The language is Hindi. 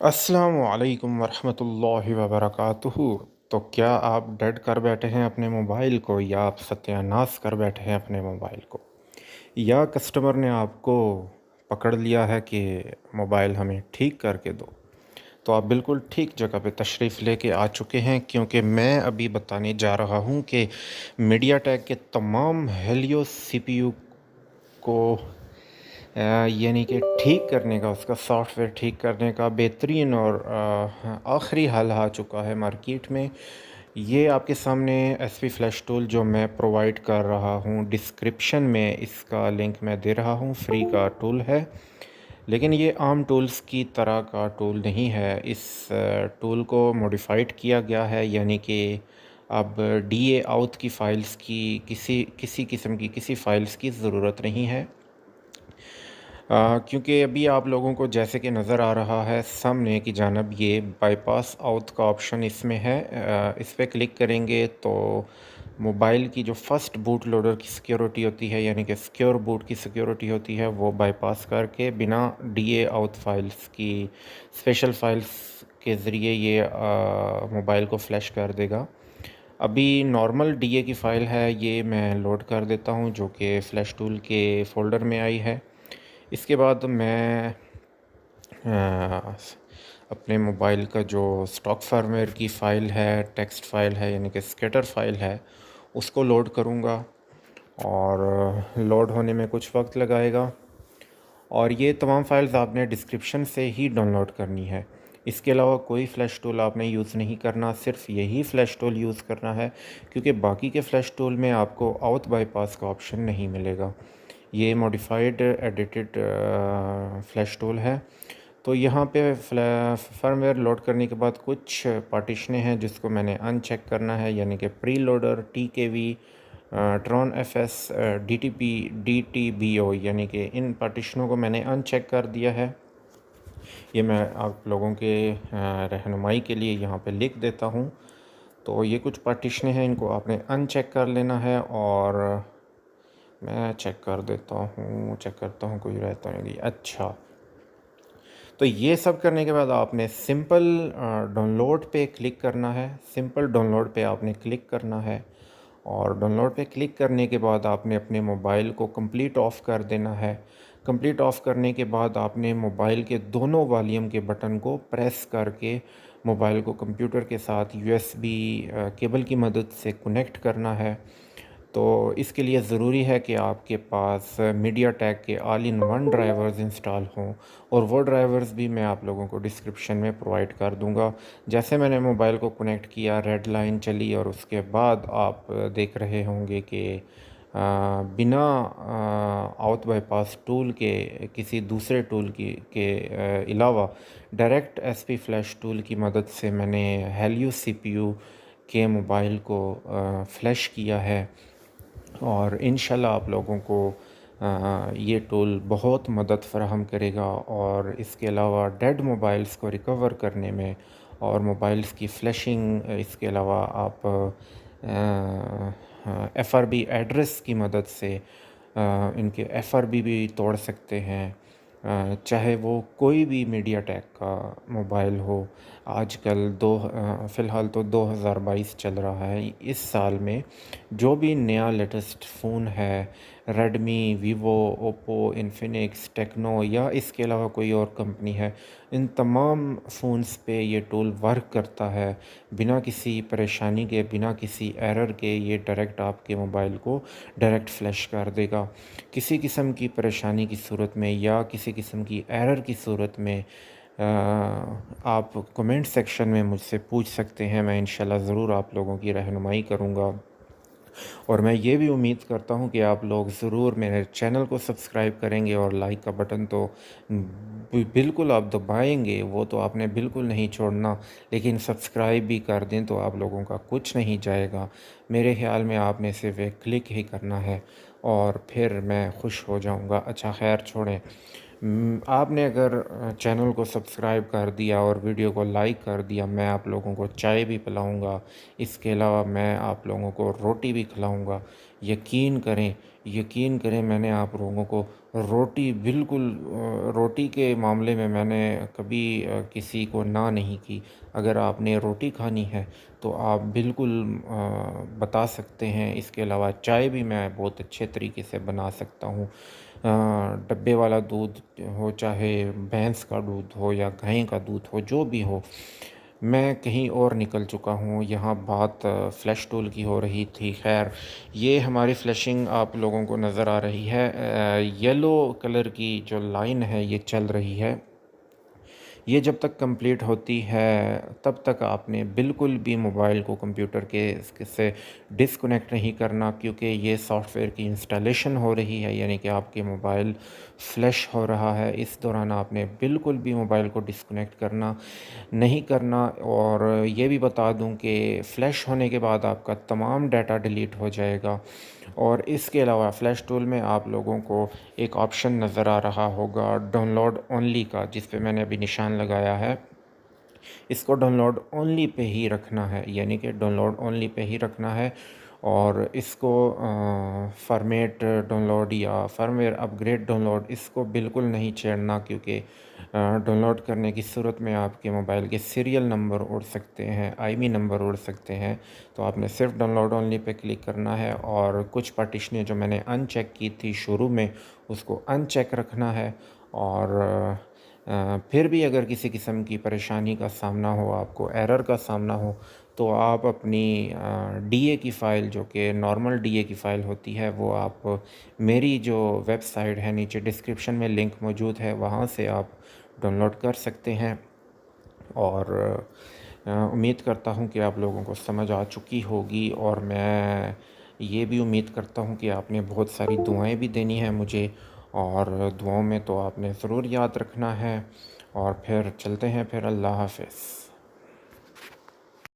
अस्सलामु अलैकुम वरहमतुल्लाहि वबरकातुहू। तो क्या आप डेड कर बैठे हैं अपने मोबाइल को, या आप सत्यानाश कर बैठे हैं अपने मोबाइल को, या कस्टमर ने आपको पकड़ लिया है कि मोबाइल हमें ठीक करके दो? तो आप बिल्कुल ठीक जगह पे तशरीफ़ लेके आ चुके हैं, क्योंकि मैं अभी बताने जा रहा हूँ कि मीडियाटेक के तमाम हेलियो सीपीयू को यानी कि ठीक करने का, उसका सॉफ्टवेयर ठीक करने का बेहतरीन और आखिरी हल आ चुका है मार्केट में। ये आपके सामने एसपी फ्लैश टूल जो मैं प्रोवाइड कर रहा हूँ, डिस्क्रिप्शन में इसका लिंक मैं दे रहा हूँ, फ्री का टूल है। लेकिन ये आम टूल्स की तरह का टूल नहीं है। इस टूल को मॉडिफाइड किया गया है, यानी कि अब डीए आउट की फ़ाइल्स की किसी किसी किस्म की किसी फ़ाइल्स की ज़रूरत नहीं है। क्योंकि अभी आप लोगों को जैसे कि नज़र आ रहा है सामने की जानब, ये बाईपास आउट का ऑप्शन इसमें है। इस पर क्लिक करेंगे तो मोबाइल की जो फ़र्स्ट बूट लोडर की सिक्योरिटी होती है, यानी कि सिक्योर बूट की सिक्योरिटी होती है, वो बाईपास करके बिना डीए आउट फाइल्स की स्पेशल फ़ाइल्स के ज़रिए ये मोबाइल को फ्लैश कर देगा। अभी नॉर्मल डीए की फ़ाइल है, ये मैं लोड कर देता हूँ, जो कि फ़्लैश टूल के फ़ोल्डर में आई है। इसके बाद मैं अपने मोबाइल का जो स्टॉक फर्मवेयर की फ़ाइल है, टेक्स्ट फ़ाइल है, यानी कि स्केटर फ़ाइल है, उसको लोड करूँगा। और लोड होने में कुछ वक्त लगाएगा। और ये तमाम फ़ाइल्स आपने डिस्क्रिप्शन से ही डाउनलोड करनी है। इसके अलावा कोई फ़्लैश टूल आपने यूज़ नहीं करना, सिर्फ यही फ़्लैश टूल यूज़ करना है, क्योंकि बाकी के फ़्लैश टूल में आपको आउट बाईपास का ऑप्शन नहीं मिलेगा। ये मॉडिफाइड एडिटेड फ़्लैश टूल है। तो यहाँ पे फर्मवेयर लोड करने के बाद कुछ पार्टीशनें हैं जिसको मैंने अनचेक करना है, यानी कि preloader, TKV, Tron FS, DTP, DTBO, यानी कि इन पार्टीशनों को मैंने अनचेक कर दिया है। ये मैं आप लोगों के रहनुमाई के लिए यहाँ पे लिख देता हूँ। तो ये कुछ पार्टीशनें हैं, इनको आपने अनचेक कर लेना है। और मैं चेक कर देता हूँ, चेक करता हूँ कोई रहता नहीं। अच्छा, तो ये सब करने के बाद आपने सिंपल डाउनलोड पे क्लिक करना है। सिंपल डाउनलोड पे आपने क्लिक करना है, और डाउनलोड पे क्लिक करने के बाद आपने अपने मोबाइल को कंप्लीट ऑफ़ कर देना है। कंप्लीट ऑफ़ करने के बाद आपने मोबाइल के दोनों वॉल्यूम के बटन को प्रेस करके मोबाइल को कंप्यूटर के साथ यूएसबी केबल की मदद से कनेक्ट करना है। तो इसके लिए ज़रूरी है कि आपके पास मीडियाटेक के all in one drivers install हों, और वो ड्राइवर्स भी मैं आप लोगों को डिस्क्रिप्शन में प्रोवाइड कर दूंगा। जैसे मैंने मोबाइल को कनेक्ट किया, रेड लाइन चली, और उसके बाद आप देख रहे होंगे कि बिना आउट बाईपास टूल के, किसी दूसरे टूल की के अलावा डायरेक्ट एसपी फ्लैश टूल की मदद से मैंने हेलियो सीपीयू के मोबाइल को फ्लैश किया है। और इंशाल्लाह आप लोगों को ये टूल बहुत मदद फ़राहम करेगा। और इसके अलावा डेड मोबाइल्स को रिकवर करने में, और मोबाइल्स की फ्लैशिंग, इसके अलावा आप एफआरबी एड्रेस की मदद से इनके एफआरबी भी तोड़ सकते हैं। चाहे वो कोई भी मीडियाटेक का मोबाइल हो। आजकल फ़िलहाल तो 2022 चल रहा है। इस साल में जो भी नया लेटेस्ट फ़ोन है, Redmi, Vivo, Oppo, Infinix, Tecno, या इसके अलावा कोई और कंपनी है, इन तमाम फ़ोन्स पे ये टूल वर्क करता है। बिना किसी परेशानी के, बिना किसी एरर के ये डायरेक्ट आपके मोबाइल को डायरेक्ट फ्लैश कर देगा। किसी किस्म की परेशानी की सूरत में, या किसी किस्म की एरर की सूरत में आप कमेंट सेक्शन में मुझसे पूछ सकते हैं। मैं इंशाल्लाह ज़रूर आप लोगों की रहनुमाई करूँगा। और मैं ये भी उम्मीद करता हूँ कि आप लोग ज़रूर मेरे चैनल को सब्सक्राइब करेंगे, और लाइक का बटन तो बिल्कुल आप दबाएंगे, वो तो आपने बिल्कुल नहीं छोड़ना। लेकिन सब्सक्राइब भी कर दें तो आप लोगों का कुछ नहीं जाएगा। मेरे ख़्याल में आपने सिर्फ एक क्लिक ही करना है, और फिर मैं खुश हो जाऊँगा। अच्छा, खैर छोड़ें। आपने अगर चैनल को सब्सक्राइब कर दिया और वीडियो को लाइक कर दिया, मैं आप लोगों को चाय भी पिलाऊंगा। इसके अलावा मैं आप लोगों को रोटी भी खिलाऊंगा। यकीन करें, यकीन करें मैंने आप लोगों को रोटी बिल्कुल रोटी के मामले में मैंने कभी किसी को ना नहीं की। अगर आपने रोटी खानी है तो आप बिल्कुल बता सकते हैं। इसके अलावा चाय भी मैं बहुत अच्छे तरीके से बना सकता हूँ। डब्बे वाला दूध हो, चाहे भैंस का दूध हो या गाय का दूध हो, जो भी हो। मैं कहीं और निकल चुका हूँ, यहाँ बात फ़्लैश टूल की हो रही थी। ख़ैर, ये हमारी फ़्लैशिंग आप लोगों को नज़र आ रही है। येलो कलर की जो लाइन है ये चल रही है। ये जब तक कंप्लीट होती है तब तक आपने बिल्कुल भी मोबाइल को कंप्यूटर के से डिस्कनेक्ट नहीं करना, क्योंकि ये सॉफ्टवेयर की इंस्टॉलेशन हो रही है, यानी कि आपके मोबाइल फ्लैश हो रहा है। इस दौरान आपने बिल्कुल भी मोबाइल को डिस्कनेक्ट करना नहीं करना। और ये भी बता दूं कि फ़्लैश होने के बाद आपका तमाम डाटा डिलीट हो जाएगा। और इसके अलावा फ़्लैश टूल में आप लोगों को एक ऑप्शन नज़र आ रहा होगा डाउनलोड ओनली का, जिस पे मैंने अभी निशान लगाया है। इसको डाउनलोड ओनली पे ही रखना है, यानी कि डाउनलोड ओनली पे ही रखना है। और इसको फॉर्मेट डाउनलोड या फर्मवेयर अपग्रेड डाउनलोड इसको बिल्कुल नहीं छेड़ना, क्योंकि डाउनलोड करने की सूरत में आपके मोबाइल के सीरियल नंबर उड़ सकते हैं, आईएमईआई नंबर उड़ सकते हैं। तो आपने सिर्फ डाउनलोड ओनली पे क्लिक करना है। और कुछ पार्टीशनें जो मैंने अनचेक की थी शुरू में, उसको अनचेक रखना है। और फिर भी अगर किसी किस्म की परेशानी का सामना हो, आपको एरर का सामना हो, तो आप अपनी डीए की फ़ाइल, जो कि नॉर्मल डीए की फ़ाइल होती है, वो आप मेरी जो वेबसाइट है, नीचे डिस्क्रिप्शन में लिंक मौजूद है, वहाँ से आप डाउनलोड कर सकते हैं। और उम्मीद करता हूँ कि आप लोगों को समझ आ चुकी होगी। और मैं ये भी उम्मीद करता हूँ कि आपने बहुत सारी दुआएं भी देनी है मुझे, और दुआओं में तो आपने ज़रूर याद रखना है। और फिर चलते हैं, फिर अल्लाह हाफ़िज़।